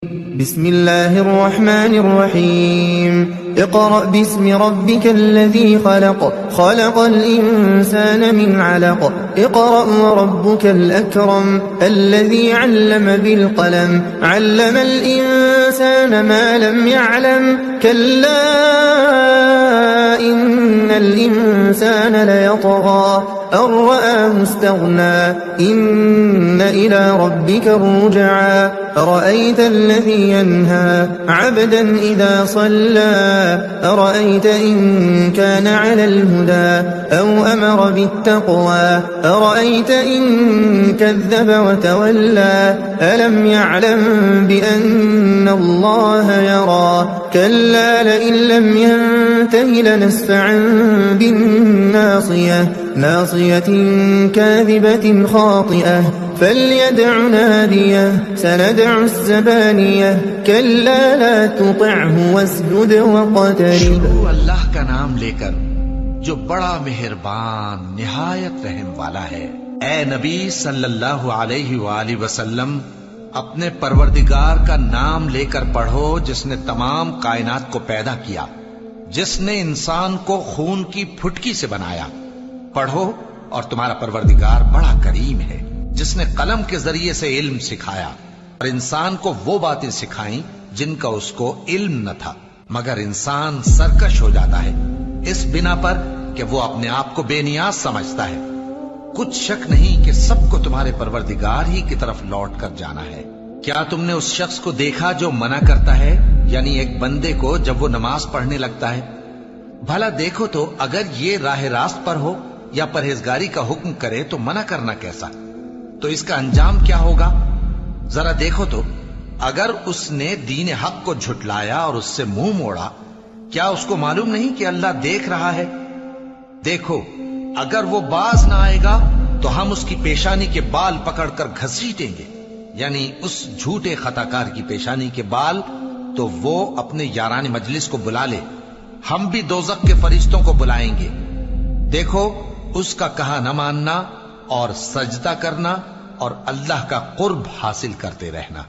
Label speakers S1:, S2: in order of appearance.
S1: بسم الله الرحمن الرحيم اقرأ باسم ربك الذي خلق خلق الإنسان من علق اقرأ وربك الأكرم الذي علم بالقلم علم الإنسان ما لم يعلم كلا إن الإنسان ليطغى أن رآه استغنى إن إلى ربك الرجعى أرأيت الذي ينهى عبدا إذا صلى أرأيت إن كان على الهدى أو أمر بالتقوى أرأيت إن كذب وتولى ألم يعلم بأن الله يرى كلا لئن لم ينته لنسفعا بالناصية ناصية كاذبة خاطئة فليدع ناديه سندع الزبانية كلا لا تطعه واسجد واقترب.
S2: اللہ کا نام لے کر جو بڑا مہربان نہایت رحم والا ہے. اے نبی صلی اللہ علیہ وآلہ وسلم اپنے پروردگار کا نام لے کر پڑھو جس نے تمام کائنات کو پیدا کیا، جس نے انسان کو خون کی پھٹکی سے بنایا. پڑھو اور تمہارا پروردگار بڑا کریم ہے جس نے قلم کے ذریعے سے علم سکھایا اور انسان کو وہ باتیں سکھائیں جن کا اس کو علم نہ تھا، مگر انسان سرکش ہو جاتا ہے اس بنا پر کہ وہ اپنے آپ کو بے نیاز سمجھتا ہے. کچھ شک نہیں کہ سب کو تمہارے پروردگار ہی کی طرف لوٹ کر جانا ہے. کیا تم نے اس شخص کو دیکھا جو منع کرتا ہے، یعنی ایک بندے کو جب وہ نماز پڑھنے لگتا ہے؟ بھلا دیکھو تو اگر یہ راہ راست پر ہو یا پرہیزگاری کا حکم کرے تو منع کرنا کیسا؟ تو اس کا انجام کیا ہوگا؟ ذرا دیکھو تو اگر اس نے دین حق کو جھٹلایا اور اس سے منہ موڑا، کیا اس کو معلوم نہیں کہ اللہ دیکھ رہا ہے؟ دیکھو اگر وہ باز نہ آئے گا تو ہم اس کی پیشانی کے بال پکڑ کر گھسیٹیں گے، یعنی اس جھوٹے خطاکار کی پیشانی کے بال. تو وہ اپنے یاران مجلس کو بلا لے، ہم بھی دوزخ کے فرشتوں کو بلائیں گے. دیکھو اس کا کہا نہ ماننا اور سجدہ کرنا اور اللہ کا قرب حاصل کرتے رہنا.